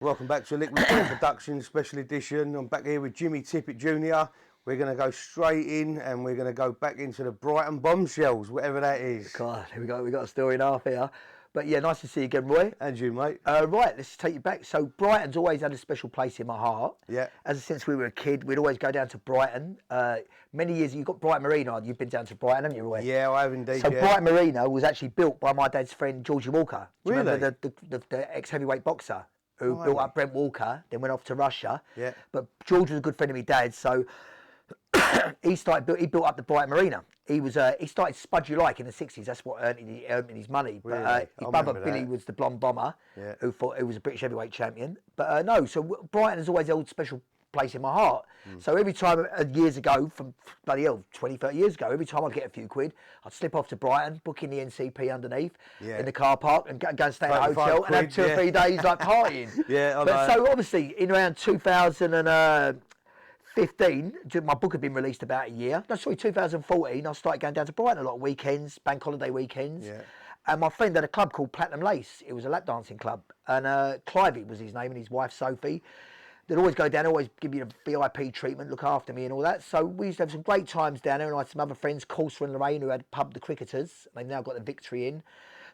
Welcome back to a Liquid Film Production Special Edition. I'm back here with Jimmy Tippett Junior. We're going to go straight in and we're going to go back into the Brighton Bombshells, whatever that is. God, we got a story and a half here. But yeah, nice to see you again, Roy. And you, mate. Right, let's take you back. So Brighton's always had a special place in my heart. Yeah. Since we were a kid, we'd always go down to Brighton. Many years, you've got Brighton Marina. You've been down to Brighton, haven't you, Roy? Yeah, I have indeed. So Brighton Marina was actually built by my dad's friend Georgie Walker. Do you Really? remember the ex-heavyweight boxer who built up Brent Walker, then went off to Russia. Yeah. But George was a good friend of my dad's, so he built up the Brighton Marina. He started Spud You Like in the 60s. That's what earned him his money. Really? But his brother Billy was the blonde bomber, who was a British heavyweight champion. But no, so Brighton has always held a special place in my heart. So every time, years ago, from bloody hell, 20, 30 years ago, every time I'd get a few quid, I'd slip off to Brighton, book in the NCP underneath in the car park and go and stay at a hotel and have 2 or 3 days like partying. So obviously in around 2015, my book had been released about a year. No, sorry, 2014, I started going down to Brighton a lot of weekends, bank holiday weekends. Yeah. And my friend had a club called Platinum Lace. It was a lap dancing club. And Clivey was his name and his wife Sophie. They'd always go down, always give me the VIP treatment, look after me and all that. So we used to have some great times down there, and I had some other friends, Coulter and Lorraine, who had pub The Cricketers. They've now got the Victory in.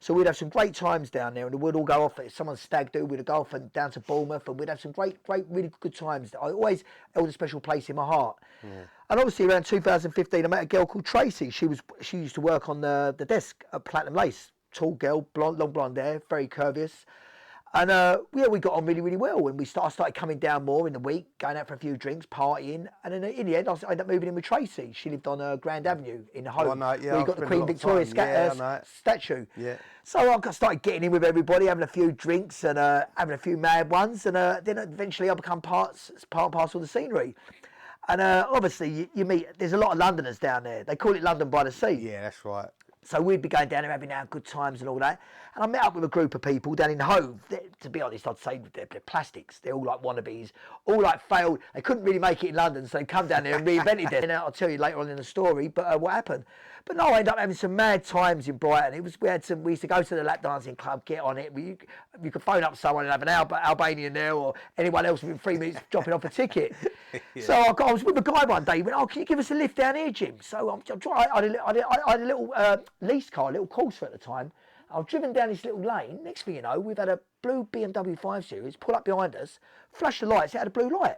So we'd have some great times down there, and we'd all go off, if someone's stag do, we'd go off and down to Bournemouth, and we'd have some great, really good times. I always held a special place in my heart. Yeah. And obviously around 2015, I met a girl called Tracy. She used to work on the desk at Platinum Lace. Tall girl, blonde, long blonde hair, very curvious. And we got on really, really well. And I started coming down more in the week, going out for a few drinks, partying. And then in the end, I ended up moving in with Tracy. She lived on Grand Avenue in Hove, where you got the Queen Victoria statue. Yeah. So I started getting in with everybody, having a few drinks and having a few mad ones. And then eventually I become part and parcel of the scenery. And obviously, you meet, there's a lot of Londoners down there. They call it London by the Sea. Yeah, that's right. So we'd be going down there having our good times and all that. And I met up with a group of people down in Hove. To be honest, I'd say they're plastics. They're all like wannabes, all like failed. They couldn't really make it in London, so they come down there and reinvented it. And I'll tell you later on in the story, but what happened. But no, I ended up having some mad times in Brighton. We used to go to the lap dancing club, get on it. You could phone up someone and have an Albanian there, or anyone else within 3 minutes dropping off a ticket. Yeah. So I was with a guy one day. He went, "Oh, can you give us a lift down here, Jim?" So I had a little lease car, a little Corsa at the time. I was driven down this little lane. Next thing you know, we've had a blue BMW 5 Series pull up behind us, flash the lights. It had a blue light.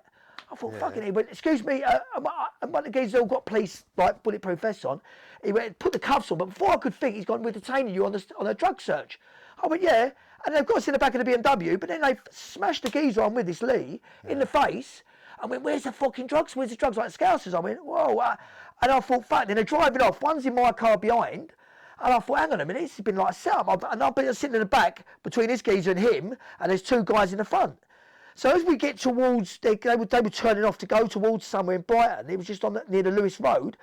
I thought, fucking, he went, "Excuse me," and one of the guys all got police like bulletproof vests on. He went, "Put the cuffs on," but before I could think, he's gone, "We're detaining you on a drug search." I went, "Yeah," and they've got us in the back of the BMW, but then they smashed the geezer on with this Lee in the face. I went, "Where's the fucking drugs? Where's the drugs?" Like Scousers. I went, "Whoa," and I thought, fuck. Then they're driving off. One's in my car behind. And I thought, hang on a minute, this has been like a setup. And I've been sitting in the back between this geezer and him, and there's 2 guys in the front. So as we get towards, they were turning off to go towards somewhere in Brighton. It was just near the Lewis Road.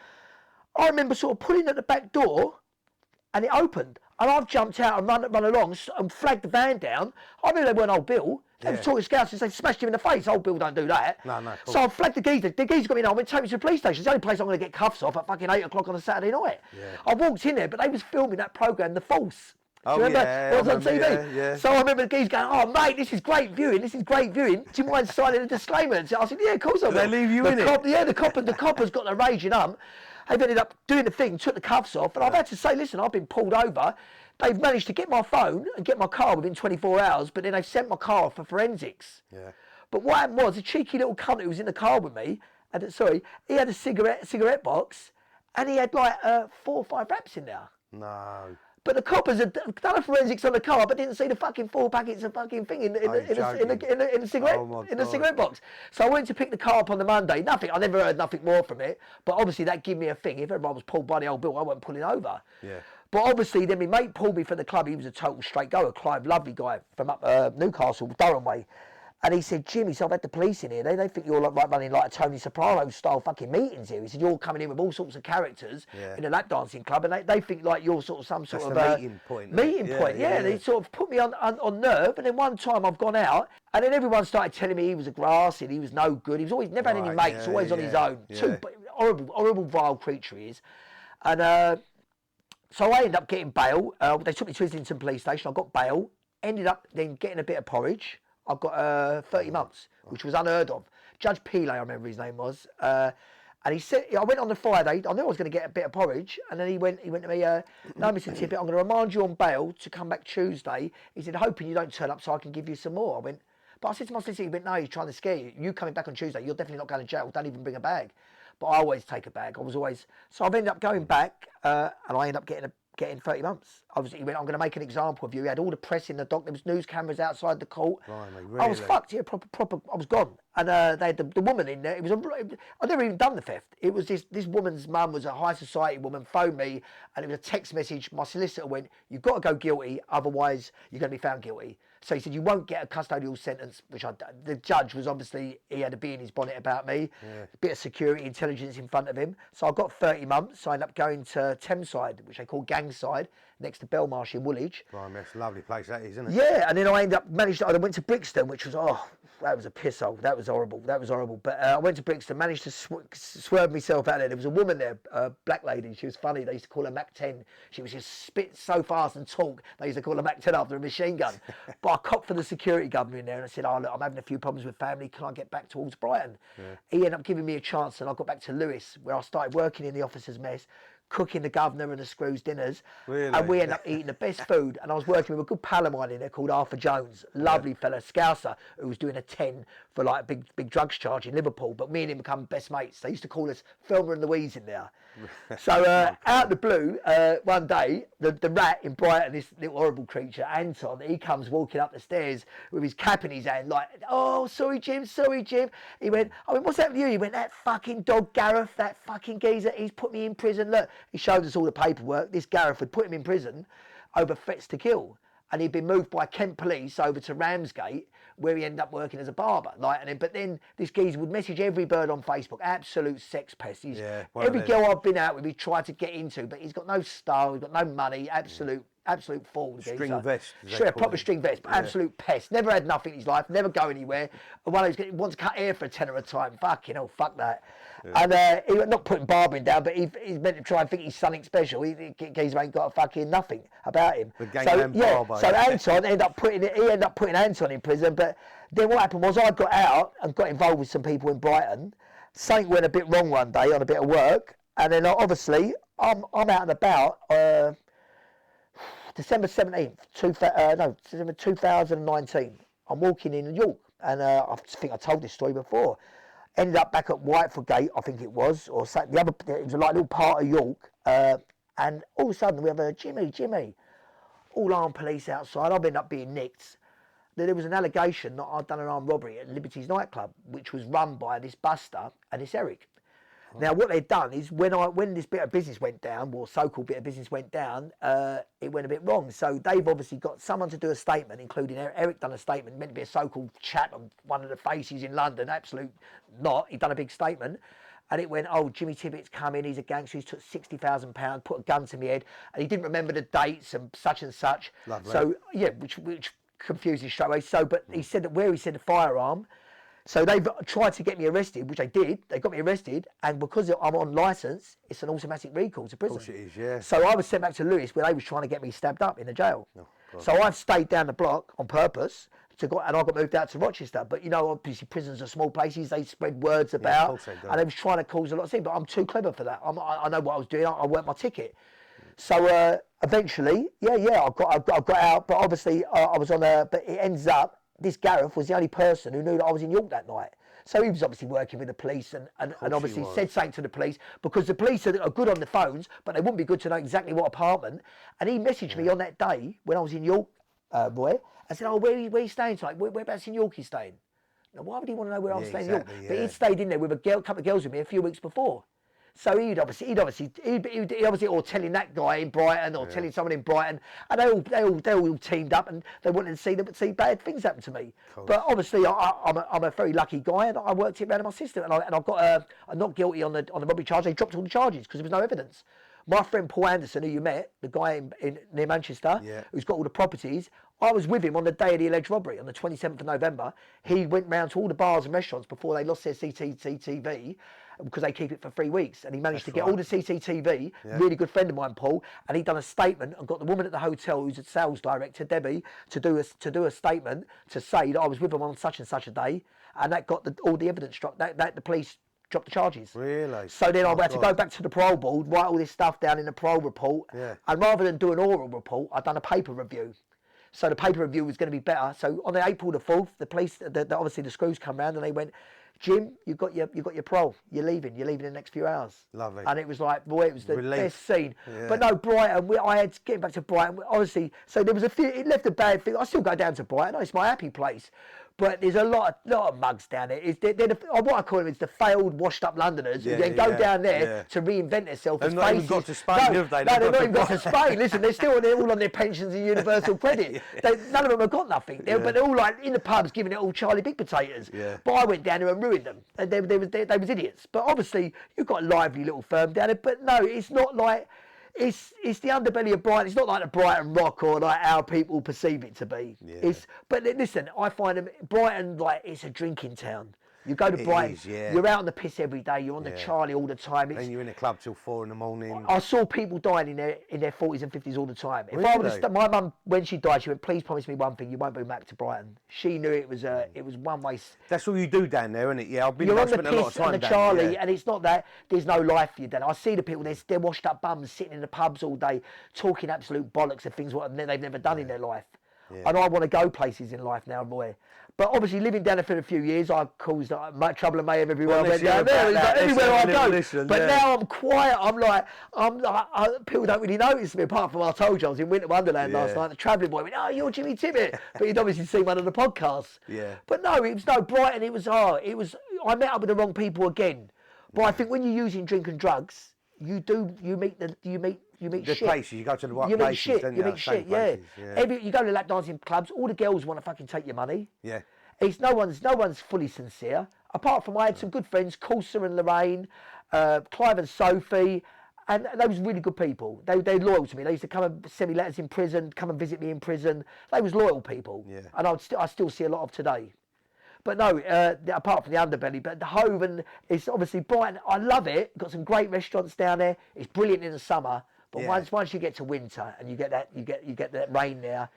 I remember sort of pulling at the back door, and it opened. And I've jumped out and run along and flagged the van down. I knew they weren't Old Bill. They were talking Scousers, they smashed him in the face. Old Bill don't do that. No, cool. So I flagged the geezer. The geezer got me in. I went, "Take me to the police station. It's the only place I'm going to get cuffs off at fucking 8 o'clock on a Saturday night." Yeah. I walked in there, but they was filming that programme, The False. Do you remember? It was on TV. Yeah. So I remember the geezer going, "Oh, mate, this is great viewing. This is great viewing. Do you mind signing a disclaimer?" And I said, "Yeah, of course I will." They leave you in it? Yeah, the copper's got the raging They've ended up doing the thing, took the cuffs off, and I've had to say, listen, I've been pulled over. They've managed to get my phone and get my car within 24 hours, but then they've sent my car off for forensics. Yeah. But what happened was, a cheeky little cunt who was in the car with me, he had a cigarette box, and he had like 4 or 5 wraps in there. No. But the coppers had done a forensics on the car, but didn't see the fucking 4 packets of fucking thing in the cigarette cigarette box. So I went to pick the car up on the Monday. Nothing. I never heard nothing more from it. But obviously that gave me a thing. If everyone was pulled by the old bill, I wasn't pulling over. Yeah. But obviously then my mate pulled me from the club. He was a total straight goer, Clive, lovely guy from up Newcastle, Durham way. And he said, Jimmy, so I've had the police in here. They think you're like running like a Tony Soprano style fucking meetings here. He said, you're coming in with all sorts of characters in a lap dancing club, and they think like you're sort of some sort of meeting point. Yeah, they sort of put me on nerve. And then one time I've gone out, and then everyone started telling me he was a grasshead, he was no good. He was always never had any mates, always on his own. Yeah. Horrible, vile creature he is. And so I ended up getting bail. They took me to Islington police station. I got bail. Ended up then getting a bit of porridge. I got 30 months, which was unheard of. Judge Pele, I remember his name was. And he said, I went on the Friday, I knew I was going to get a bit of porridge. And then he went to me, no, Mr. Tippett, I'm going to remind you on bail to come back Tuesday. He said, hoping you don't turn up so I can give you some more. I went, but I said to my solicitor, he went, no, he's trying to scare you. You coming back on Tuesday, you're definitely not going to jail. Don't even bring a bag. But I always take a bag. So I've ended up going back and I ended up getting 30 months. Obviously, he went, I'm going to make an example of you. He had all the press in the dock. There was news cameras outside the court. Blimey, really? I was fucked. Yeah, proper. I was gone. And they had the woman in there. I'd never even done the theft. It was this woman's mum was a high society woman, phoned me, and it was a text message. My solicitor went, you've got to go guilty, otherwise you're going to be found guilty. So he said, you won't get a custodial sentence, which the judge was obviously, he had a bee in his bonnet about me, a bit of security, intelligence in front of him. So I got 30 months. So I ended up going to Thameside, which they call Gangside, next to Belmarsh in Woolwich. Blimey, that's a lovely place that is, isn't it? Yeah, and then I went to Brixton, which was, that was a piss hole. That was horrible. But I went to Brixton, managed to swerve myself out there. There was a woman there, a black lady. She was funny. They used to call her Mac 10. She was just spit so fast and talk. They used to call her Mac 10 after a machine gun. But I copped for the security governor in there and I said, look, I'm having a few problems with family. Can I get back towards Brighton? He ended up giving me a chance and I got back to Lewis, where I started working in the officers' mess, cooking the governor and the screws dinners. Really? And we ended up eating the best food. And I was working with a good pal of mine in there called Arthur Jones, lovely fella, Scouser, who was doing a 10 for like a big drugs charge in Liverpool. But me and him become best mates. They used to call us Thelma and Louise in there. So out of the blue, one day, the rat in Brighton, this little horrible creature, Anton, he comes walking up the stairs with his cap in his hand, like, oh, sorry, Jim. He went, what's happened to you? He went, that fucking dog Gareth, that fucking geezer, he's put me in prison. Look, he showed us all the paperwork. This Gareth had put him in prison over threats to kill. And he'd been moved by Kent Police over to Ramsgate, where he ended up working as a barber. But then this geezer would message every bird on Facebook, absolute sex pest. Every girl I've been out with, he tried to get into, but he's got no style, he's got no money, absolute fool. String vest. Sure, proper string vest, but absolute pest. Never had nothing in his life, never go anywhere. And one of those wants to cut hair for a tenner a time. Fucking hell, fuck that. And he was not putting barbering down, but he's meant to try and think he's something special. Geezer ain't got a fucking nothing about him. The gangland barber. So Anton ended up putting Anton in prison. But then what happened was I got out and got involved with some people in Brighton. Something went a bit wrong one day on a bit of work, and then obviously I'm out and about. December 17th, December 2019. I'm walking in York, and I think I told this story before. Ended up back at Whiteford Gate, I think it was, or something. It was like a little part of York, and all of a sudden we have a Jimmy, all armed police outside. I've ended up being nicked. Then there was an allegation that I'd done an armed robbery at Liberty's nightclub, which was run by this Buster and this Eric. Now, what they'd done is when this bit of business went down, or so-called bit of business went down, it went a bit wrong. So they've obviously got someone to do a statement, including Eric done a statement, meant to be a so-called chat on one of the faces in London. Absolute not. He'd done a big statement. And it went, Jimmy Tippett's come in, he's a gangster, he's took £60,000, put a gun to my head, and he didn't remember the dates and such. Lovely. So, yeah, which confused him straight away. So, but he said that where he said the firearm. So they've tried to get me arrested, which they did. They got me arrested, and because I'm on licence, it's an automatic recall to prison. Of course it is, yeah. So I was sent back to Lewis, where they was trying to get me stabbed up in the jail. Oh, God. So I've stayed down the block on purpose, and I got moved out to Rochester. But, obviously prisons are small places. They spread words about, of course they do. and they was trying to cause a lot of things, but I'm too clever for that. I know what I was doing. I worked my ticket. So eventually, I got out, but obviously I was on but it ends up, this Gareth was the only person who knew that I was in York that night. So he was obviously working with the police and obviously he was. said something to the police, because the police are good on the phones, but they wouldn't be good to know exactly what apartment. And he messaged me on that day when I was in York, Roy. I said, oh, where are you staying tonight? Whereabouts in York are you staying? Now, why would he want to know where I was staying in York? But he'd stayed in there with a couple of girls with me a few weeks before. So he'd obviously or telling that guy in Brighton or telling someone in Brighton, and they all teamed up and they wanted to see bad things happen to me. But obviously I'm a very lucky guy, and I worked it around my sister, and I got a not guilty on the robbery charge. They dropped all the charges because there was no evidence. My friend Paul Anderson, who you met, the guy near Manchester, who's got all the properties, I was with him on the day of the alleged robbery, on the 27th of November. He went round to all the bars and restaurants before they lost their CCTV, because they keep it for 3 weeks. And he managed to get all the CCTV, really good friend of mine, Paul, and he'd done a statement and got the woman at the hotel, who's a sales director, Debbie, to do a statement to say that I was with him on such and such a day, and that got all the evidence dropped, that the police dropped the charges. Really? So then I had to go back to the parole board, write all this stuff down in the parole report, and rather than do an oral report, I'd done a paper review. So the paper review was going to be better. So on the April the 4th, the police, obviously the screws come round and they went, Jim, you got your parole. You're leaving in the next few hours. Lovely. And it was like, boy, it was the Relief. best scene. Yeah. But no, Brighton, I had getting back to Brighton, obviously, so there was a few, it left a bad thing. I still go down to Brighton, it's my happy place. But there's a lot of mugs down there. What I call them is the failed, washed-up Londoners who then go down there to reinvent themselves. They've not even got to Spain, have they? No, they've not even got to Spain. Listen, they're all on their pensions and universal credit. None of them have got nothing. But they're all like in the pubs giving it all Charlie Big potatoes. Yeah. But I went down there and ruined them. And they was idiots. But obviously, you've got a lively little firm down there. But no, it's not like... It's the underbelly of Brighton. It's not like the Brighton Rock or like how people perceive it to be. Yeah. But listen, I find Brighton, like, it's a drinking town. You go to Brighton, you're out on the piss every day, you're on the Charlie all the time. And you're in a club till 4 a.m. I saw people dying in their 40s and 50s all the time. If really? I would have my mum, when she died, she went, please promise me one thing, you won't bring back to Brighton. She knew it was one way. That's all you do down there, isn't it? Yeah, I've on spent a lot of time and the down Charlie, there. and it's not that there's no life for you down there. I see the people, they're washed up bums sitting in the pubs all day, talking absolute bollocks of things what they've never done in their life. Yeah. And I want to go places in life now, boy. But obviously, living down there for a few years, I caused much trouble and mayhem everywhere I went down there. Everywhere I go. But now I'm quiet. I'm like, people don't really notice me, apart from I told you I was in Winter Wonderland last night. The travelling boy went, oh, you're Jimmy Tippett. But you'd obviously seen one of the podcasts. Yeah. But no, it was no Brighton. It was I met up with the wrong people again. But I think when you're using drink and drugs, you meet the shit. Places, you go to the right places, you meet shit, you go to lap dancing clubs, all the girls want to fucking take your money. Yeah. It's no one's fully sincere. Apart from I had some good friends, Corsa and Lorraine, Clive and Sophie, and they was really good people. They're loyal to me. They used to come and send me letters in prison, come and visit me in prison. They was loyal people. Yeah. And I still see a lot of today. But no, apart from the underbelly, but the Hove, and it's obviously Brighton. I love it. Got some great restaurants down there. It's brilliant in the summer, but once you get to winter and you get that rain there,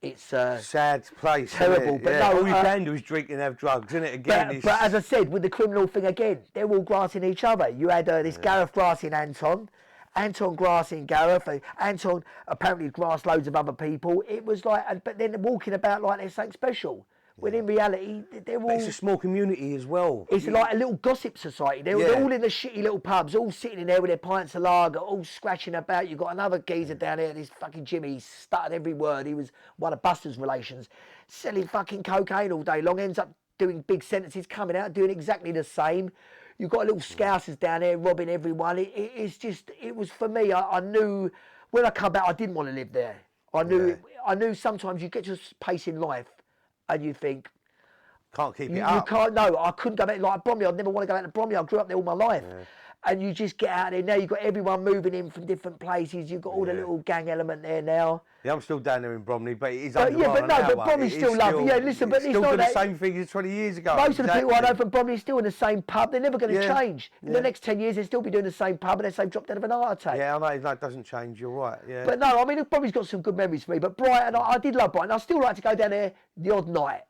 it's sad place. Terrible. But no, all you can do is drink and have drugs, isn't it? Again, but as I said, with the criminal thing again, they're all grassing each other. You had this Gareth grassing Anton grassing Gareth, Anton apparently grassed loads of other people. It was like, but then walking about like they're something special. When in reality, they're all... It's a small community as well. It's like a little gossip society. They're all in the shitty little pubs, all sitting in there with their pints of lager, all scratching about. You've got another geezer down there, this fucking Jimmy, he stuttered every word. He was one of Buster's relations, selling fucking cocaine all day long, ends up doing big sentences, coming out, doing exactly the same. You've got little scousers down there robbing everyone. It was for me, I knew, when I come back, I didn't want to live there. I knew sometimes you get to a pace in life, and you think... Can't keep it up. You can't, no, I couldn't go back, like Bromley, I'd never want to go back to Bromley, I grew up there all my life. Yeah. And you just get out there, now you've got everyone moving in from different places, you've got all the little gang element there now. Yeah, I'm still down there in Bromley, but it is under but Bromley's still lovely. Yeah, listen, but it's still not the same thing as 20 years ago. Most of the people I know from Bromley are still in the same pub, they're never going to change. In the next 10 years, they'll still be doing the same pub unless they've dropped out of an heart attack. Yeah, I know, it doesn't change, you're right, yeah. But no, I mean, Bromley's got some good memories for me, but Brighton, I did love Brighton. I still like to go down there the odd night.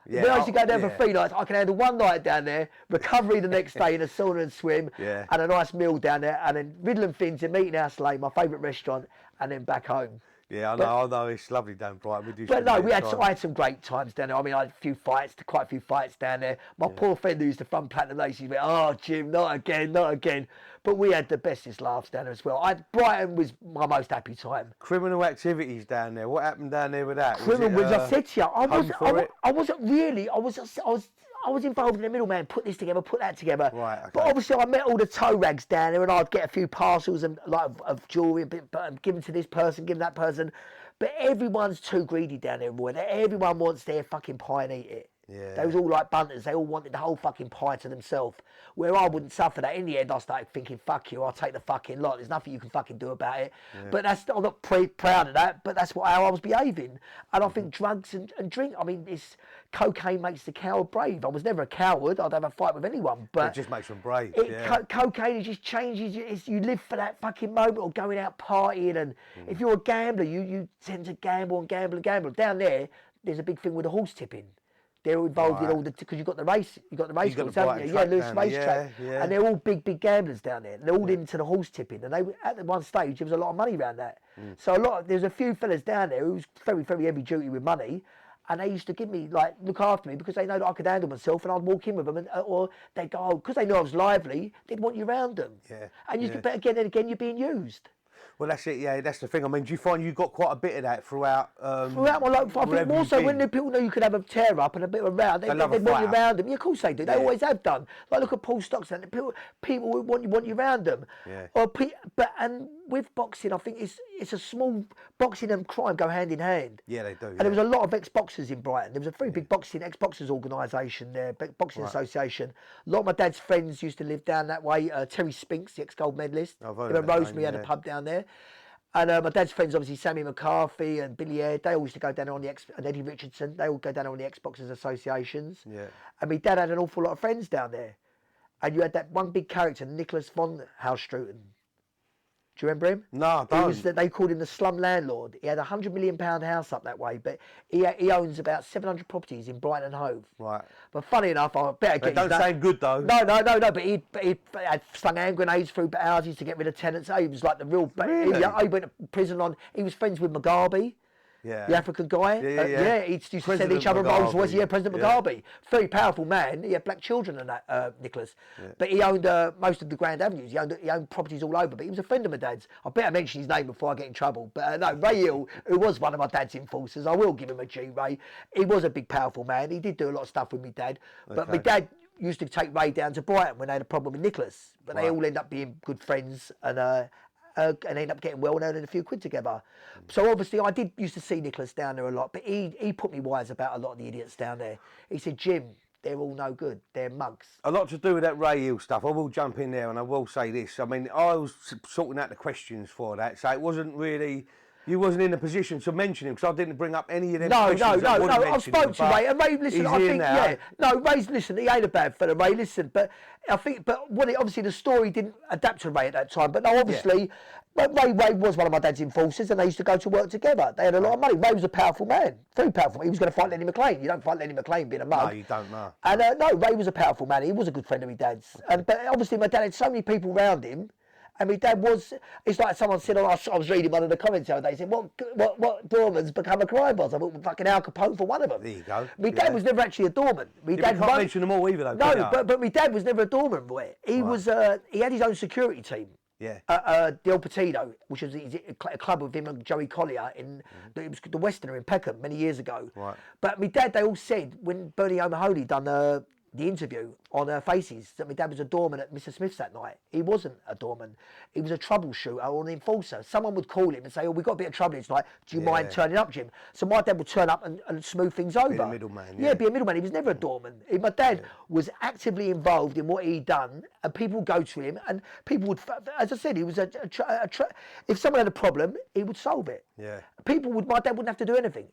Yeah, when I used to go down for 3 nights, I can handle one night down there, recovery the next day in a sauna and swim, and a nice meal down there, and then Riddle and Finn's in Meeting House Lane, my favourite restaurant, and then back home. Yeah, I know. It's lovely down Brighton. We do. But spend no, a bit of time. I had some great times down there. I mean, I had quite a few fights down there. My poor friend who used to run Platinum Lace, he went, "Oh, Jim, not again, not again." But we had the bestest laughs down there as well. Brighton was my most happy time. Criminal activities down there. What happened down there with that? Criminal, as I said to you, I wasn't really. I was involved in the middleman. Put this together, put that together. Right, okay. But obviously, I met all the toe rags down there, and I'd get a few parcels and like of jewellery, given to this person, given that person. But everyone's too greedy down there, boy. Everyone wants their fucking pie and eat it. Yeah. They was all like bunters. They all wanted the whole fucking pie to themselves. Where I wouldn't suffer that. In the end, I started thinking, fuck you, I'll take the fucking lot. There's nothing you can fucking do about it. Yeah. But I'm not proud of that, but that's how I was behaving. And I think drugs and drink, I mean, cocaine makes the coward brave. I was never a coward. I'd have a fight with anyone. But it just makes them brave. Cocaine, it just changes. You live for that fucking moment or going out partying. And if you're a gambler, you tend to gamble and gamble and gamble. Down there, there's a big thing with the horse tipping. They're all involved in all the, because you've got the race course, haven't you? Yeah, Lewis racetrack. Yeah. And they're all big gamblers down there. They're all into the horse tipping. And at one stage, there was a lot of money around that. So there's a few fellas down there who's very, very heavy duty with money. And they used to give me, look after me because they know that I could handle myself and I'd walk in with them or they'd go, because they knew I was lively, they'd want you around them. Yeah. And but again and again, you're being used. Well, that's it. Yeah, that's the thing. I mean, do you find you got quite a bit of that throughout? Throughout my life, I think more so when the people know you could have a tear up and a bit of a row, they want you around them. Yeah, of course they do. They always have done. Like look at Paul Stockton. People want you around them. Yeah. And with boxing, I think it's a small boxing and crime go hand in hand. Yeah, they do. And there was a lot of ex-boxers in Brighton. There was a very big ex-boxers organisation there, boxing association. A lot of my dad's friends used to live down that way. Terry Spinks, the ex-gold medalist. Rosemary had a pub down there. And my dad's friends, obviously Sammy McCarthy and Billy Aird, they all used to go down on and Eddie Richardson, they all go down on the ex-boxers associations. Yeah. And my dad had an awful lot of friends down there. And you had that one big character, Nicholas von Haustruten. Do you remember him? No, I don't. They called him the slum landlord. He had a £100 million house up that way, but he owns about 700 properties in Brighton and Hove. Right. But funny enough, I better get. They don't sound good though. No. But he had slung hand grenades through houses to get rid of tenants. He was like the real. Really? He went to prison on. He was friends with Mugabe. Yeah. The African guy. Yeah. He used to send each other Rolls Royce. Yeah, President Mugabe. Very powerful man. He had black children and that, Nicholas. Yeah. But he owned most of the Grand Avenues. He owned properties all over. But he was a friend of my dad's. I better mention his name before I get in trouble. But no, Ray Hill, who was one of my dad's enforcers, I will give him a G, Ray. He was a big, powerful man. He did do a lot of stuff with my dad. But my dad used to take Ray down to Brighton when they had a problem with Nicholas. But they all end up being good friends and end up getting well and earning a few quid together. So obviously I used to see Nicholas down there a lot, but he put me wise about a lot of the idiots down there. He said, Jim, they're all no good. They're mugs. A lot to do with that Ray Hill stuff. I will jump in there and I will say this. I mean, I was sorting out the questions for that, so it wasn't really... You wasn't in a position to mention him because I didn't bring up any of them questions. No. I spoke to Ray, and Ray, listen, I think, Ray's, listen, he ain't a bad fella, Ray, listen, but I think, obviously the story didn't adapt to Ray at that time, but no, obviously, Ray was one of my dad's enforcers and they used to go to work together. They had a lot of money. Ray was a powerful man, very powerful. He was going to fight Lenny McLean. You don't fight Lenny McLean being a mug. No, you don't, no. And no, Ray was a powerful man. He was a good friend of my dad's. But obviously my dad had so many people around him. And my dad it's like someone said, I was reading one of the comments the other day, said, what doorman's become a crime boss? I thought, fucking Al Capone for one of them. There you go. My dad was never actually a doorman. You can't mention them all either though. No, but my dad was never a doorman, boy. He had his own security team. Yeah. The El Partido, which was a club with him and Joey Collier it was the Westerner in Peckham many years ago. Right. But my dad, they all said, when Bernie O'Mahony done the interview on Faces, that my dad was a doorman at Mr. Smith's that night. He wasn't a doorman. He was a troubleshooter or an enforcer. Someone would call him and say, we've got a bit of trouble tonight. Do you mind turning up, Jim? So my dad would turn up and smooth things over. Be a middleman. Yeah, be a middleman. He was never a doorman. My dad was actively involved in what he'd done, and people would go to him, and people would, as I said, he was if someone had a problem, he would solve it. Yeah. My dad wouldn't have to do anything.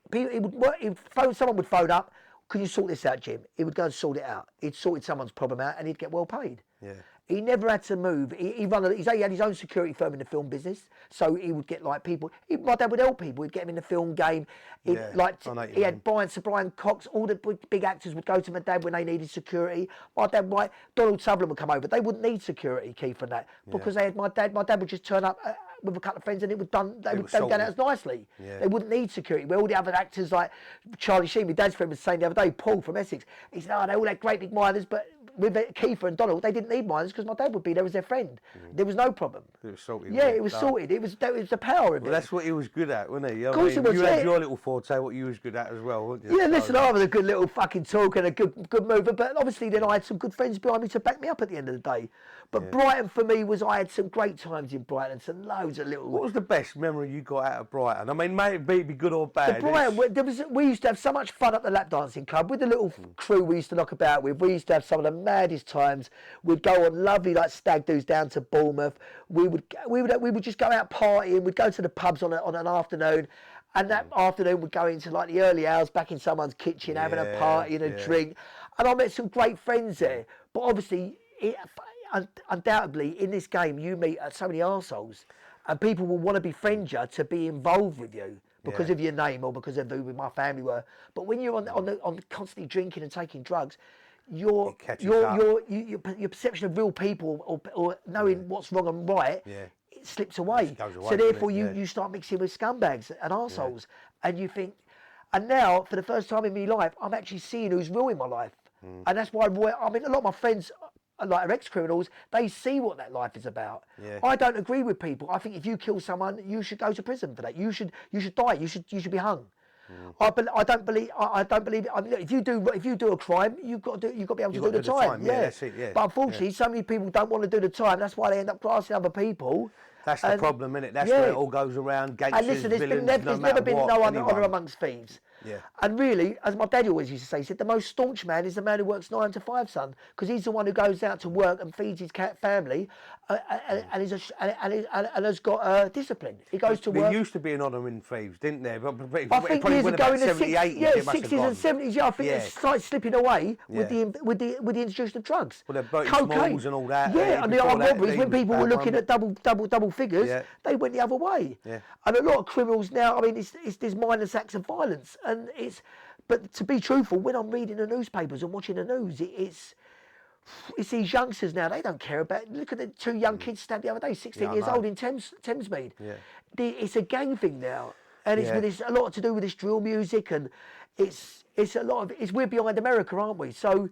Someone would phone up, could you sort this out, Jim? He would go and sort it out. He'd sorted someone's problem out and he'd get well paid. Yeah. He never had to move. He had his own security firm in the film business, so he would get like people. My dad would help people. He'd get him in the film game. He had Brian Sir Brian Cox. All the big actors would go to my dad when they needed security. My dad, Donald Sutherland would come over. They wouldn't need security, Keith, and that because they had my dad. My dad would just turn up with a couple of friends and it would done. They would sorted. go out nicely. Yeah. They wouldn't need security. Where all the other actors like Charlie Sheen, my dad's friend, was saying the other day, Paul from Essex. He said, "Oh, they all had great big minors, but with Kiefer and Donald, they didn't need minors because my dad would be there as their friend. There was no problem. It was sorted. Yeah, it was sorted. It was the power of it. Well, that's what he was good at, wasn't he? Of course he was, You had yeah. your little forte, what you was good at as well, weren't you? Yeah, listen, I was a good little fucking talker and a good mover, but obviously then I had some good friends behind me to back me up at the end of the day. But Brighton for me I had some great times in Brighton, some loads of little... What was the best memory you got out of Brighton? I mean, may it be good or bad? Brighton, we used to have so much fun at the lap dancing club with the little crew we used to knock about with. We used to have some of the maddest times. We'd go on lovely like stag do's down to Bournemouth. We would just go out partying. We'd go to the pubs on an afternoon. And that afternoon we'd go into like the early hours back in someone's kitchen having a party and a drink. And I met some great friends there. But obviously, undoubtedly, in this game, you meet so many arseholes. And people will want to befriend you to be involved with you because of your name or because of who my family were. But when you're on constantly drinking and taking drugs, your perception of real people or knowing what's wrong and right, it slips away. So therefore, you start mixing with scumbags and arseholes, and you think. And now, for the first time in my life, I'm actually seeing who's real in my life, and that's why I mean a lot of my friends. Like are ex-criminals, they see what that life is about. I don't agree with people. I think if you kill someone, you should go to prison for that. You should die. You should be hung. I don't believe. I mean, if you do a crime, you've got to be able to do the time. Yeah, that's it. Yeah. But unfortunately, so many people don't want to do the time. That's why they end up grassing other people. That's the problem, innit? That's where it all goes around. Gangsters, and listen, villains, there's never been no anyone. honour amongst thieves. Yeah. And really, as my dad always used to say, he said, the most staunch man is the man who works 9 to 5, son, because he's the one who goes out to work and feeds his family and has got discipline. He goes to work. There used to be an honour in thieves, didn't there? I think years ago in the 60s and 70s, I think it started slipping away with the introduction of drugs. Well, they're Smalls and all that. Yeah, and the armed robberies, when people were looking at double figures, they went the other way. Yeah. And a lot of criminals now, I mean, there's mindless acts of violence. And but to be truthful, when I'm reading the newspapers and watching the news, it's these youngsters now, they don't care about, look at the 2 young kids stabbed the other day, 16 years old in Thamesmead. Yeah. It's a gang thing now. And it's a lot to do with this drill music, and it's we're behind America, aren't we? So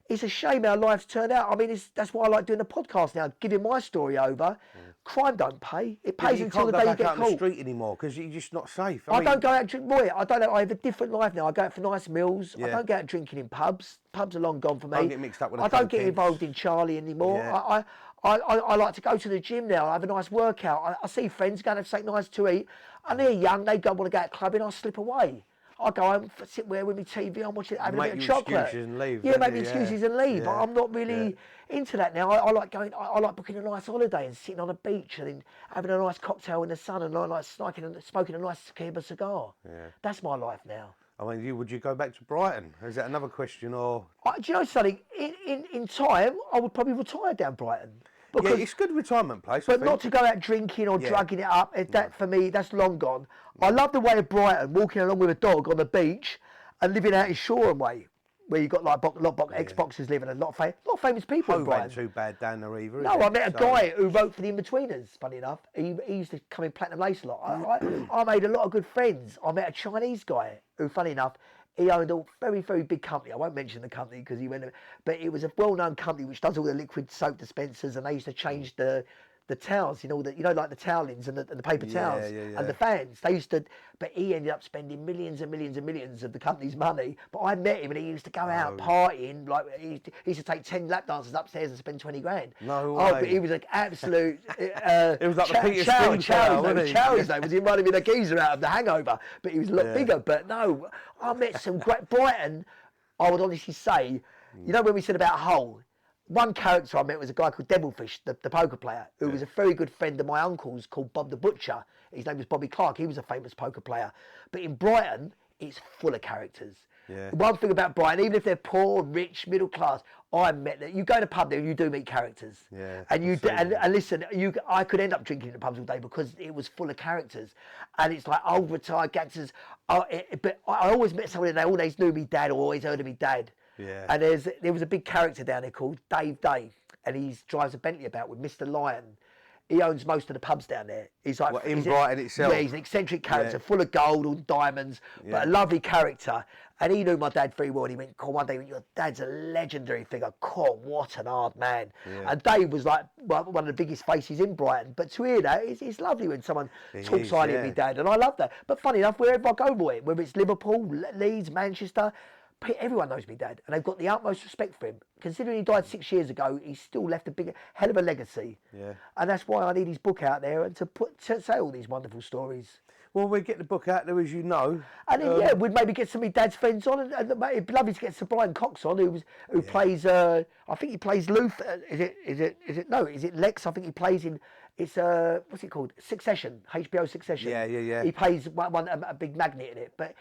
it's a shame how life's turned out. I mean, that's why I like doing a podcast now, giving my story over. Crime don't pay. It pays until the day you get caught. You can't go back out on the street anymore because you're just not safe. I don't go out drink. Boy, I don't know. I have a different life now. I go out for nice meals. I don't go out drinking in pubs. Pubs are long gone for me. Don't get mixed up with the I don't get involved in Charlie anymore. Yeah. I like to go to the gym now. I have a nice workout. I see friends going to have something nice to eat, and they're young. They want to go out clubbing. I slip away. I go home, sit there with my TV, I'm watching, having a bit of chocolate. Excuses and leave. Yeah, make me excuses and leave. Yeah. I'm not really into that now. I like going. I like booking a nice holiday and sitting on a beach and then having a nice cocktail in the sun and like smoking a nice Cuban cigar. Yeah. That's my life now. I mean, would you go back to Brighton? Is that another question, or? Do you know something? In time, I would probably retire down Brighton. Because it's a good retirement place. But not to go out drinking or drugging it up. That for me, that's long gone. I love the way of Brighton, walking along with a dog on the beach and living out in Shoreham way, where you got like a lot of ex-boxers living, and a lot of famous people in Brighton. Ain't too bad down there either. No, I met a guy who wrote for the In-Betweeners, funny enough. He used to come in Platinum Lace a lot. I made a lot of good friends. I met a Chinese guy who, funny enough, he owned a very, very big company. I won't mention the company because he went, but it was a well-known company which does all the liquid soap dispensers, and they used to change the towels, like the towelings and the paper towels and the fans. They used to, but he ended up spending millions and millions and millions of the company's money. But I met him and he used to go out partying, like he used to take 10 lap dances upstairs and spend 20 grand. No way. But he was an absolute. It was like the Peter Springs Charlie's name was, he reminded me of the geezer out of The Hangover, but he was a lot bigger. But no, I met some great Brighton. I would honestly say, when we said about Hull. One character I met was a guy called Devilfish, the poker player, who was a very good friend of my uncle's called Bob the Butcher. His name was Bobby Clark. He was a famous poker player. But in Brighton, it's full of characters. Yeah. One thing about Brighton, even if they're poor, rich, middle class, I met that. You go to a pub there, you do meet characters. Yeah. And listen, I could end up drinking in the pubs all day because it was full of characters, and it's like old retired gangsters. But I always met someone that always knew me dad or always heard of me dad. Yeah. And there was a big character down there called Dave Day, and he drives a Bentley about with Mr. Lion. He owns most of the pubs down there. He's like in Brighton itself. Yeah, he's an eccentric character, full of gold, all diamonds, but a lovely character. And he knew my dad very well. And he went, "Cool, one day your dad's a legendary figure. Cool, what an hard man." Yeah. And Dave was like one of the biggest faces in Brighton. But to hear that, it's lovely when someone talks highly of my dad, and I love that. But funny enough, wherever I go, boy, whether it's Liverpool, Leeds, Manchester, everyone knows me dad, and they've got the utmost respect for him. Considering he died 6 years ago, he's still left a big, hell of a legacy. Yeah. And that's why I need his book out there and to say all these wonderful stories. Well, we get the book out there, as you know. And then, we'd maybe get some of my dad's friends on, and it'd be lovely to get Sir Brian Cox on, who plays. I think he plays Luther. Is it Lex? I think he plays in. It's what's it called? Succession, HBO Succession. Yeah. He plays a big magnet in it. But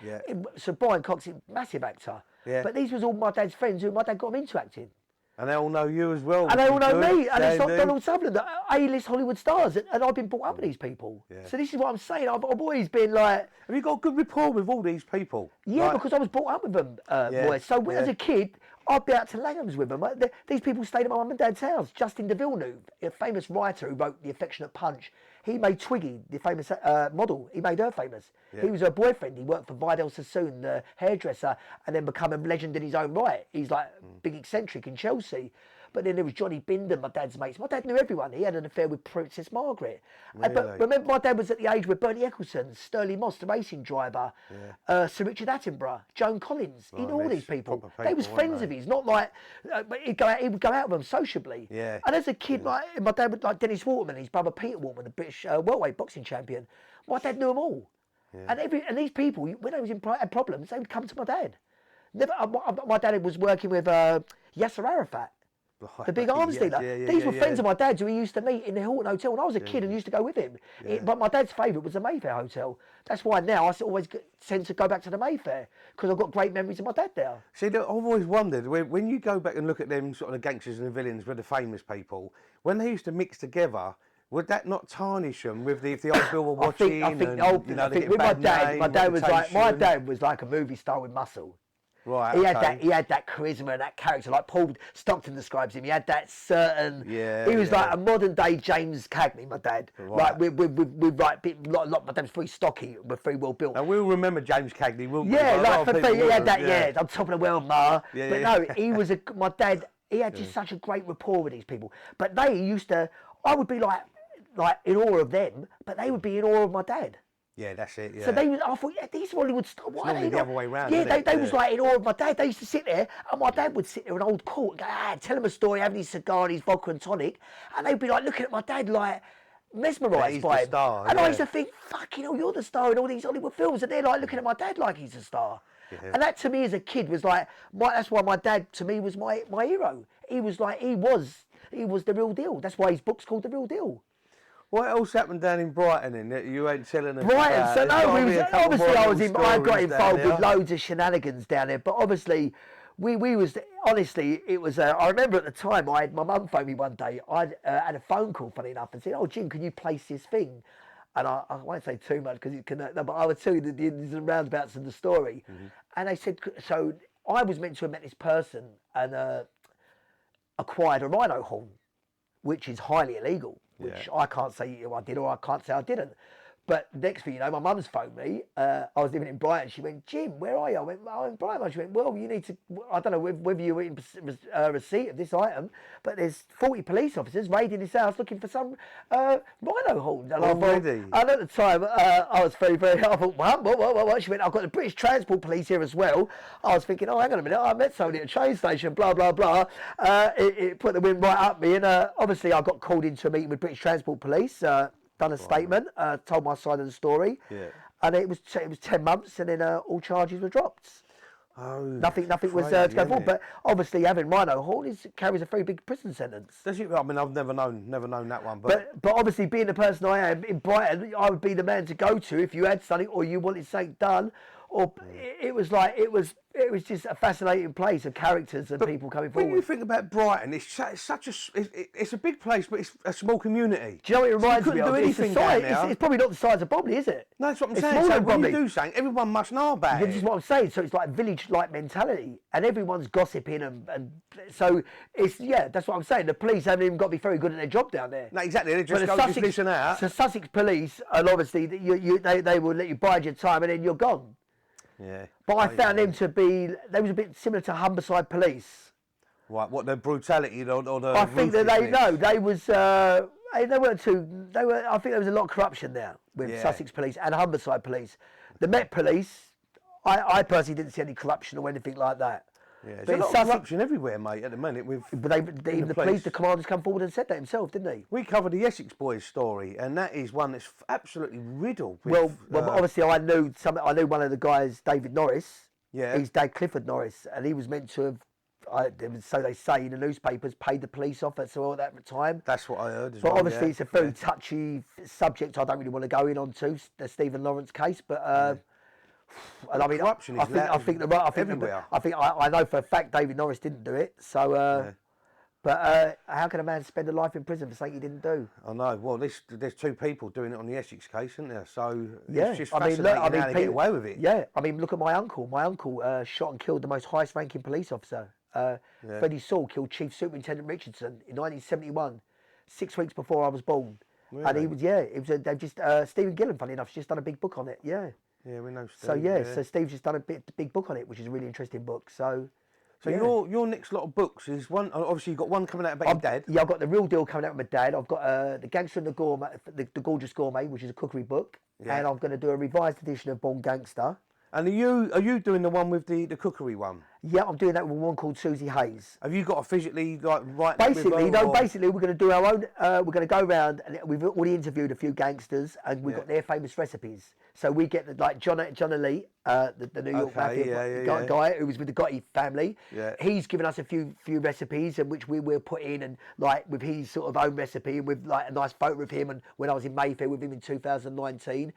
Sir Brian Cox is a massive actor. Yeah. But these was all my dad's friends who my dad got him into acting. And they all know you as well. And they all know me. And it's not Donald Sutherland, the A-list Hollywood stars. And I've been brought up with these people. Yeah. So this is what I'm saying. I've always been like... Have you got a good rapport with all these people? Yeah, because I was brought up with them, boys. So as a kid, I'd be out to Langhams with them. These people stayed at my mum and dad's house. Justin de Villeneuve, a famous writer who wrote The Affectionate Punch. He made Twiggy, the famous model. He made her famous. Yeah. He was her boyfriend. He worked for Vidal Sassoon, the hairdresser, and then become a legend in his own right. He's like big eccentric in Chelsea. But then there was Johnny Bindon, my dad's mates. My dad knew everyone. He had an affair with Princess Margaret. Really? But remember, my dad was at the age where Bernie Ecclestone, Sterling Moss, the racing driver, Sir Richard Attenborough, Joan Collins. He knew all these people. They was friends of his, not like he would go out with them sociably. Yeah. And as a kid, like my dad would like Dennis Waterman, his brother Peter Waterman, the British welterweight boxing champion. My dad knew them all. Yeah. And these people, when they had problems, they would come to my dad. Never. My dad was working with Yasser Arafat. The big arms dealer. These were friends of my dad's who he used to meet in the Hilton Hotel when I was a kid and used to go with him. But my dad's favourite was the Mayfair Hotel. That's why now I always tend to go back to the Mayfair because I've got great memories of my dad there. See, look, I've always wondered, when you go back and look at them sort of the gangsters and the villains with the famous people, when they used to mix together, would that not tarnish them with if the old Bill were watching? I think with my dad was like a movie star with muscle. Right, he had that charisma and that character, like Paul Stockton describes him. He had that certain. He was like a modern day James Cagney, my dad. Right. Like with like my dad's very stocky, but very well built. And we'll remember James Cagney, won't we? Yeah, like for me, he had that. On top of the world, ma. But no, he was my dad. He had just such a great rapport with these people. But they used to. I would be like in awe of them, but they would be in awe of my dad. Yeah, that's it. Yeah. So I thought, these Hollywood stars. Why are they the other way round? Yeah, they was like in awe of my dad. They used to sit there, and my dad would sit there in old court and go, tell him a story, have his cigar, his vodka and tonic, and they'd be like looking at my dad like mesmerised by him. Star, and I used to think, fucking hell, you're the star in all these Hollywood films, and they're like looking at my dad like he's a star. Yeah. And that to me as a kid was like, that's why my dad to me was my hero. He was like, he was the real deal. That's why his book's called The Real Deal. What else happened down in Brighton then that you ain't telling us? Brighton, so no, I got involved with loads of shenanigans down there, but obviously we was, honestly, it was, I remember at the time, my mum phoned me one day, I had a phone call, funny enough, and said, "Oh, Jim, can you place this thing?" And I won't say too much because it can, but I would tell you the ins and roundabouts of the story. Mm-hmm. And they said, so I was meant to have met this person and acquired a rhino horn, which is highly illegal. Which I can't say I did or I can't say I didn't. But next thing you know, my mum's phoned me. I was living in Brighton. She went, "Jim, where are you?" I went, "I'm in Brighton." She went, "Well, you need to, I don't know whether you were in receipt of this item, but there's 40 police officers raiding this house looking for some rhino horn." And and at the time, I was very, very, I thought, what? She went, "I've got the British Transport Police here as well." I was thinking, oh, hang on a minute, I met somebody at a train station, blah, blah, blah. It put the wind right up me. And obviously I got called into a meeting with British Transport Police, done a statement, told my side of the story, and it was 10 months, and then all charges were dropped. Oh, nothing was to go forward. But obviously, having rhino horn carries a very big prison sentence. Does it? I mean, I've never known that one. But obviously, being the person I am in Brighton, I would be the man to go to if you had something or you wanted something done, or it was like it was just a fascinating place of characters and people coming forward. When you think about Brighton, it's such it's a big place, but it's a small community. Do you know what it reminds me you couldn't of? do anything down there. It's probably not the size of Bromley, is it? No, that's what I'm it's saying. smaller So than when you Bromley. do something, everyone must know about it. This is what I'm saying. So it's like village-like mentality, and everyone's gossiping, and so it's that's what I'm saying. The police haven't even got to be very good at their job down there. No, exactly. They just listen out. So Sussex police, and obviously they will let you bide your time, and then you're gone. Yeah. But I found them to be, they was a bit similar to Humberside police. Right, what, the brutality or the I think that they weren't too, I think there was a lot of corruption there with Sussex police and Humberside police. The Met police, I personally didn't see any corruption or anything like that. Yeah, there's a lot of corruption everywhere, mate, at the minute. But the police, the commanders come forward and said that himself, didn't they? We covered the Essex boys story, and that is one that's absolutely riddled with... Well, obviously I knew one of the guys, David Norris. Yeah. His dad, Clifford Norris, and he was meant to have, so they say in the newspapers, paid the police off at that time. That's what I heard as well. But well, obviously it's a very touchy subject I don't really want to go in on to, the Stephen Lawrence case, but... And I mean, corruption is I know for a fact David Norris didn't do it. So, but how can a man spend a life in prison for something he didn't do? I know. Well, there's two people doing it on the Essex case, isn't there? So it's just fascinating how they get away with it. Yeah, I mean, look at my uncle. My uncle shot and killed the most highest-ranking police officer. Freddie Saul killed Chief Superintendent Richardson in 1971, 6 weeks before I was born. Really? And he was, they've just Stephen Gillen, funny enough, has just done a big book on it. Yeah. Yeah, we know Steve. So so Steve's just done a big book on it, which is a really interesting book. So your next lot of books is one. Obviously, you've got one coming out about your dad. Yeah, I've got The Real Deal coming out with my dad. I've got the Gangster and the Gourmet, the Gorgeous Gourmet, which is a cookery book, and I'm going to do a revised edition of Born Gangster. And are you doing the one with the cookery one? Yeah, I'm doing that with one called Susie Hayes. Have you got to physically write? Basically, basically we're going to do our own. We're going to go around and we've already interviewed a few gangsters and we've got their famous recipes. So we get John Elite, the New York Mafia guy who was with the Gotti family. Yeah. He's given us a few recipes and which we will put in and with his sort of own recipe and with a nice photo of him and when I was in Mayfair with him in 2019.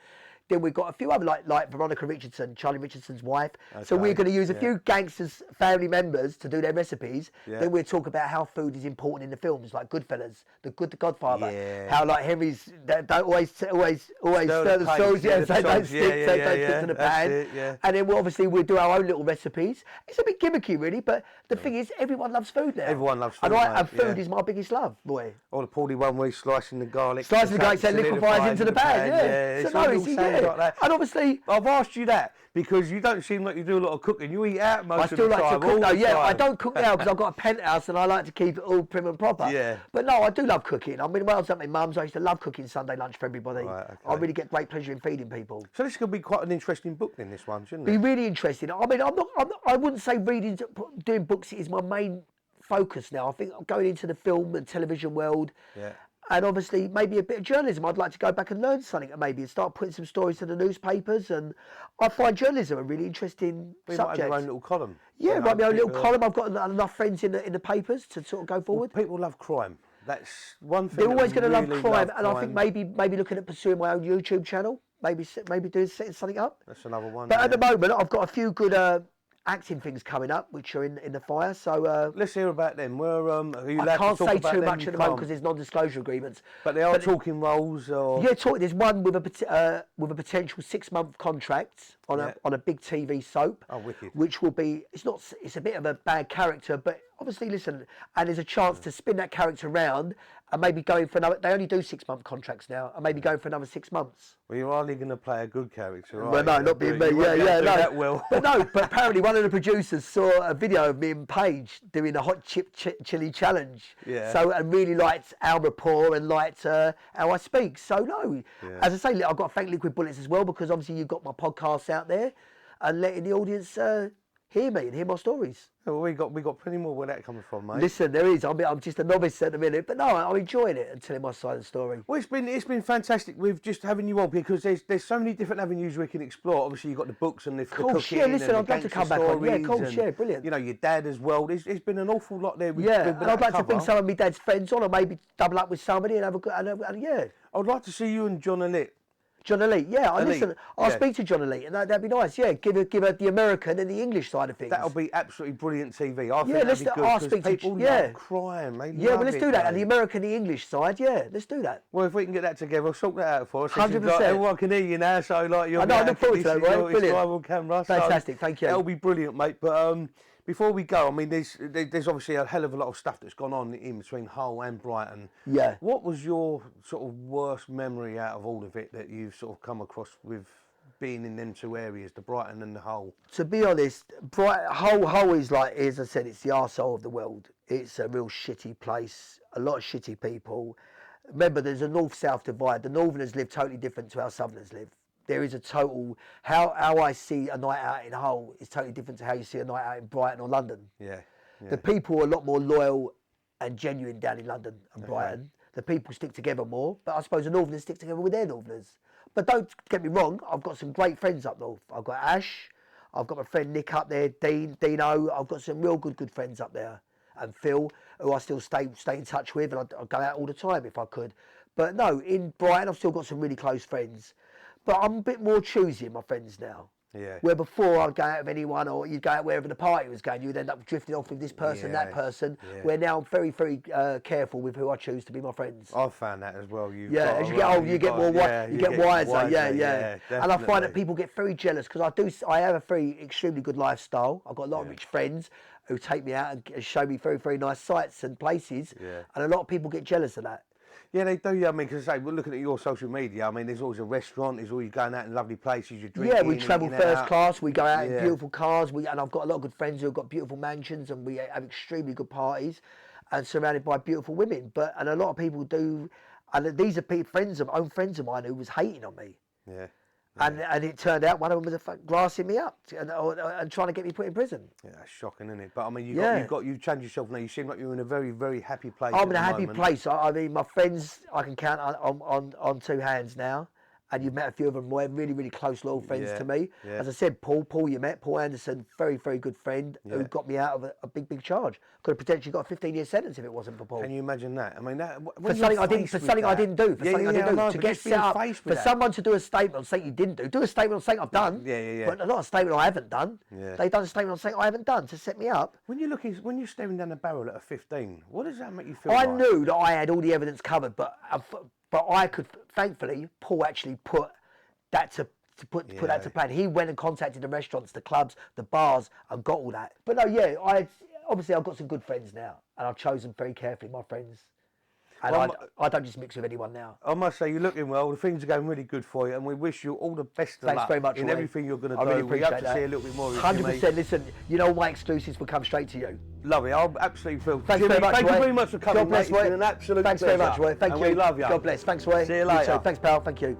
Then we've got a few other like Veronica Richardson, Charlie Richardson's wife. Okay. So we're going to use a few gangsters' family members to do their recipes. Yeah. Then we'll talk about how food is important in the films, like Goodfellas, the Godfather. Yeah. How like Henry's don't always stir the sauce, don't stick to the pan. Yeah. And then we'll do our own little recipes. It's a bit gimmicky, really, but the thing is, everyone loves food now. Everyone loves food, and food is my biggest love, boy. Or the Paulie one where he's slicing the garlic. Slicing the garlic, so liquefies into the pan. Yeah. So no, like that. And obviously, I've asked you that because you don't seem like you do a lot of cooking. You eat out most of the time. I still like to cook though. Yeah, I don't cook now because I've got a penthouse and I like to keep it all prim and proper. Yeah. But no, I do love cooking. I mean, when I was at my mum's, I used to love cooking Sunday lunch for everybody. Right, okay. I really get great pleasure in feeding people. So this could be quite an interesting book then, this one, shouldn't it? Be really interesting. I mean, I wouldn't say doing books is my main focus now. I think I'm going into the film and television world. Yeah. And obviously, maybe a bit of journalism. I'd like to go back and learn something, and maybe start putting some stories to the newspapers. And I find journalism a really interesting subject. You might have your own little column. Yeah, write my own little column. I've got enough friends in the papers to sort of go forward. Well, people love crime. That's one thing. They're always going to love crime, and I think maybe looking at pursuing my own YouTube channel. Maybe setting something up. That's another one. But at the moment, I've got a few good acting things coming up, which are in the fire. So let's hear about them. I can't say too much at the moment because there's non-disclosure agreements. But they are talking roles, or there's one with a potential 6-month contract on a big TV soap. Oh, wicked! Which will be it's a bit of a bad character, but obviously listen, and there's a chance to spin that character around and maybe going for another. They only do 6-month contracts now, and maybe going for another 6 months. Well, you're hardly going to play a good character, right? Well, no, not being me. No. That well. But apparently one of the producers saw a video of me and Paige doing a hot chili challenge. Yeah. So and really liked our rapport and liked how I speak. So no, as I say, I've got to thank Liquid Bullets as well because obviously you've got my podcasts out there and letting the audience hear me and hear my stories. Well, we got plenty more where that coming from, mate. Listen, there is. I'm just a novice at the minute, but no, I'm enjoying it and telling my side of the story. Well, it's been fantastic with just having you on because there's so many different avenues we can explore. Obviously, you've got the books and the cooking. Yeah, listen, and I'd love to come back on. Yeah, brilliant. You know, your dad as well. It's been an awful lot there. And I'd like to bring some of my dad's friends on, or maybe double up with somebody and have a good. Yeah. I'd like to see you and John Elite. John Elite, yeah, Elite, I'll speak to John Elite, and that'd be nice. Yeah, give her the American and the English side of things. That'll be absolutely brilliant TV. I think let's that'd be I'll good speak because to people love crime. They well, love let's it, do that. mate. And the American, the English side, yeah, let's do that. Well, if we can get that together, sort that out for us. 100%. Everyone can hear you now, so like you're. I know, I look forward to that, right? Brilliant. Live on camera. Fantastic, so thank you. That'll be brilliant, mate. But before we go, I mean, there's obviously a hell of a lot of stuff that's gone on in between Hull and Brighton. Yeah. What was your sort of worst memory out of all of it that you've sort of come across with being in them two areas, the Brighton and the Hull? To be honest, Hull is like, as I said, it's the arsehole of the world. It's a real shitty place, a lot of shitty people. Remember, there's a north-south divide. The northerners live totally different to how southerners live. There is a total, how I see a night out in Hull is totally different to how you see a night out in Brighton or London. Yeah. The people are a lot more loyal and genuine down in London and Brighton. The people stick together more, but I suppose the northerners stick together with their northerners. But don't get me wrong, I've got some great friends up north. I've got Ash, I've got my friend Nick up there, Dino, I've got some real good friends up there. And Phil, who I still stay in touch with, and I go out all the time if I could. But no, in Brighton, I've still got some really close friends. But I'm a bit more choosy in my friends now. Yeah. Where before I'd go out with anyone, or you'd go out wherever the party was going, you'd end up drifting off with this person, that person. Yeah. Where now I'm very careful with who I choose to be my friends. I've found that as well. As you get older, you get more you get wiser. Yeah. And I find that people get very jealous because I have a very extremely good lifestyle. I've got a lot of rich friends who take me out and show me very nice sights and places. Yeah. And a lot of people get jealous of that. Yeah, they do. Yeah, I mean, because I say, we're looking at your social media. I mean, there's always a restaurant. There's always going out in lovely places. You're drinking. Yeah, we travel first class. We go out in beautiful cars. And I've got a lot of good friends who've got beautiful mansions, and we have extremely good parties, and surrounded by beautiful women. And a lot of people do. And these are own friends of mine who was hating on me. Yeah. And it turned out one of them was glassing me up and trying to get me put in prison. Yeah, that's shocking, isn't it? But I mean, you've changed yourself now. You seem like you're in a very happy place. I'm in a happy place. I mean, my friends I can count on two hands now. And you've met a few of them, really close, loyal friends to me. Yeah. As I said, Paul you met, Paul Anderson, very good friend who got me out of a big charge. Could have potentially got a 15-year sentence if it wasn't for Paul. Can you imagine that? I mean, for something I didn't do. To get set up, for someone to do a statement on something you didn't do a statement on something I've done. Yeah. But not a statement I haven't done. Yeah. They've done a statement on something I haven't done to set me up. When you're staring down the barrel at a 15, what does that make you feel? I knew that I had all the evidence covered, but I could, thankfully, Paul actually put that to that to plan. He went and contacted the restaurants, the clubs, the bars, and got all that. But no, obviously I've got some good friends now, and I've chosen very carefully my friends. And I don't just mix with anyone now. I must say, you're looking well. The things are going really good for you, and we wish you all the best of luck. Thanks very much, in everything you're going to do. Really appreciate we hope to see a little bit more of you. 100%. Listen, all my exclusives will come straight to you. Lovely. I'll absolutely feel. Thanks very much. Thank you very much for coming. God bless, mate. It's been an absolute Thanks pleasure. very much, Roy. Thank you. We love you. God bless. Thanks, Roy. See you later. Thanks, pal. Thank you.